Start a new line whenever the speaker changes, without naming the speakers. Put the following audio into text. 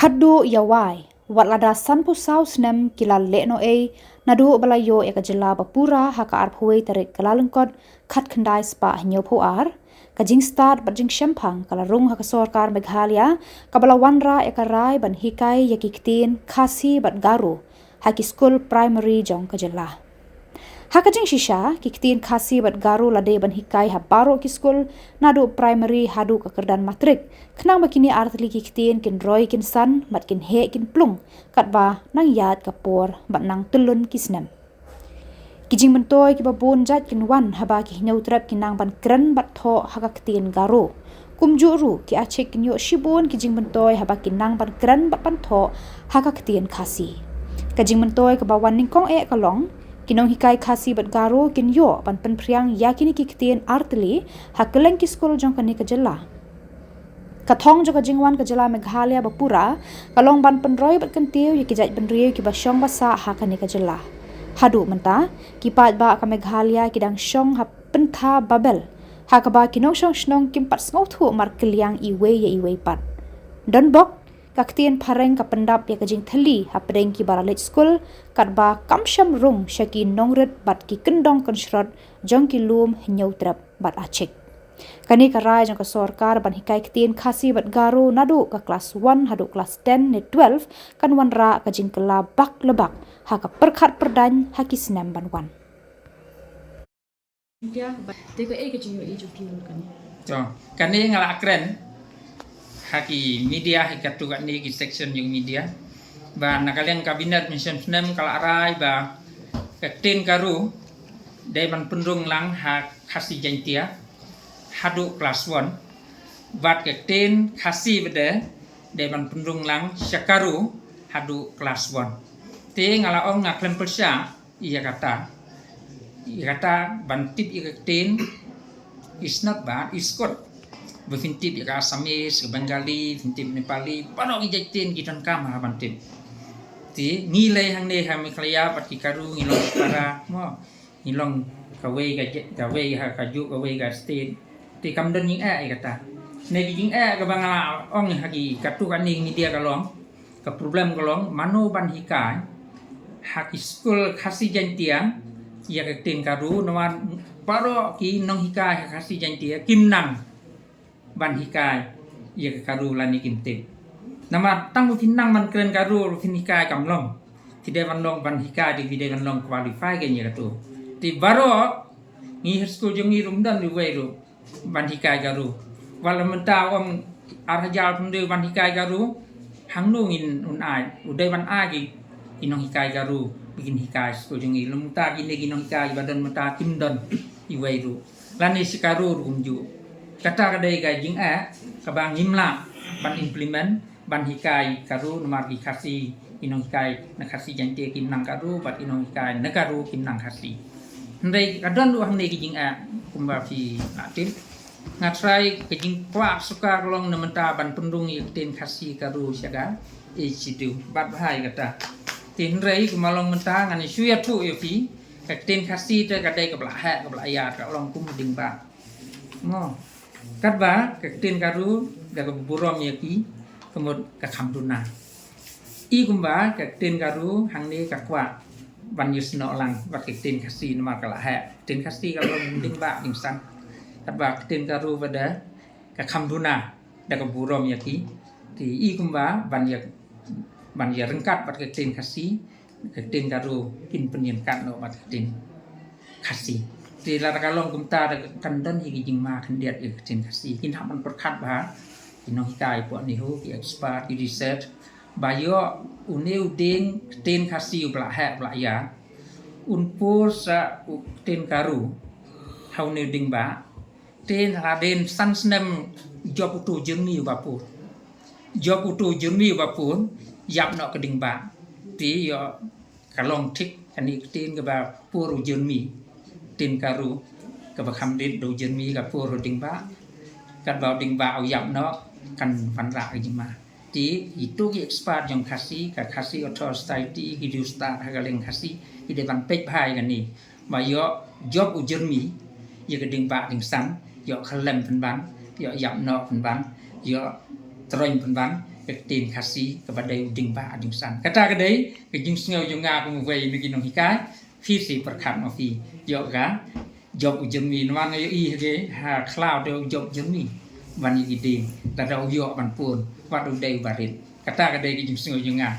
Khaddu yawai wat lada san pu sau snem kila le no nadu balayo eka jela bapura haka arphuai tarik kalalengkot khat khandai spa nyo phu ar kajing start bajing shempang kala rung haka sorkar Meghalaya kabala wanra eka rai ban hikai yakiktin khasi bat garu haki school primary jong kajela Hakajing shisha kiktin khasi bat garu lade ban hikai ha baro ki school nadu primary hadu kakerdan matrik khnang bakini artli kiktin kin roy kin san mat kin he kin plung katba nang yat kapor bat nang tulun kisnem kijing mentoy ki babun jat kin wan haba ki neutrap kin nang ban kran bat tho hakaktin garu kumjuru ki achek kin yo shibun kijing mentoy haba kin nang ban kran bat pan tho hakaktin khasi kajing mentoy ka bawan ningkong kalong kinong hikai khasi bat garo kin yo pan pen priang yakini kiktin artli hakeleng ki skol jong kani kajela kathong jo kajingwan kajela Meghalaya bapura kalong ban pen roy bat kentiu yakijat ban rieu ki basyong basa hakani kajela hadu menta ki pat ba ka Meghalaya kidang syong ha pentha babel hakaba kinong syong snong kim pat sngo thu mar keliang iwe ya iwe pat don bok kaktian pareng ka pendap ya kajing thali hapdeng ki baralet school katba kamsham rung shaki nongret bat ki kendong konshrot jong ki lum nyautrap bat achik kani karai jong ka sorkar ban hikai ktin khasi bat garu nadu ka class 1 hadu class 10 ne 12 kan wanra kajing kala bak lebak ha ka perkhat perdan haki senam ban wan
dia te ko e ke jing e jok kan
so kani ngala kren haki media hikatu ni ki section yung media ba nakaliang kabinet mission snem kala rai ba kaktin karu dai ban pendung lang ha khasi jantia hadu class 1 bat kaktin khasi bede dai ban pendung lang syakaru hadu class 1 te ngala ong ngaklen persya iya kata ban tip kaktin is not bad is good berfintip ya Assamese, Bengali, fintip Nepali, panok ijatin kitan kama bantip. Ti nilai hang ne ha Meghalaya pat ki karu ngilong para mo ngilong kawe ha kaju kawe ga state. Ti kamden ning kata. Ne jing ka bangala ong hagi katu kaning media kalong ka problem kalong mano ban hikai haki school khasi jantiang ya ka tin karu nawan paro ki nong hikai khasi jantia kim nang ban hikai ya karu lani kimte nama tang bukin nang man keren karu fin hikai kamlong tidak ban long ban hikai di video ban long qualify ke nya tu ti baro ngi school jong ngi rumdan di weru ban hikai karu wala menta om arjal punde ban hikai karu hangnu ngin unai udai ban agi inong hikai karu bikin hikai school jong ngi lumta gine ginong hikai badan menta kimdon i weru lani sikaru rumju kata kadai ga jing kabang nimla ban implement ban hikai karu nomar di khasi inong hikai na khasi jante kim nang karu bat inong hikai na karu kim nang khasi ndai kadon lu hang ne jing kumba fi atin ngatrai ke jing kwa suka long na menta ban pendung ten khasi karu syaga e sidu bat bahai kata tin rei kumalong menta ngani suyat pu e fi ka ten khasi te kadai ka bla ha ka bla ya ka long kum ding ba ngo katba kaktin karu daga burom yaki kemud ka khamduna i kumba kaktin karu hangni kakwa ban yusno lang wat kaktin khasi nama kala ha tin khasi kalau ding ba ding san katba kaktin karu pada ka khamduna daga burom yaki ti i kumba ban ya rengkat wat kaktin khasi kaktin karu kin penyen kat no wat kaktin khasi ti la kalong kumta kandan higi jingma khandiat tin khasi kin haman perkhat ba kinong hikai po ni hu ki expert ki research bayo uneu ding tin khasi bla ha bla ya un pur sa tin karu hau ne ding ba tin raden san snem job utu jengni ba pu job utu jengni ba pu yap no ka ding ba ti yo kalong thik ani tin ka ba puru jengmi tin karu ka bakham dit do jermi ka puro ding ba kat ba ding ba au yap no kan fan ra jima ti itu ki expert jong khasi ka khasi author society ki du star ha galeng khasi ki de ban pek bhai kan ni ba yo job u jermi ye ka ding ba ding san yo khalem pan ban yo yap no pan ban yo troin pan ban berterima kasih kepada uding Pak Ading San. Kata kedai kejung sengau junga pemuvai bagi nong hikai visi perkat novi yoga job ujemi nuan yo I ge ha cloud do job jemi ban yi ding ta do yo ban pun wat do dei barit kata kedai kejung sengau junga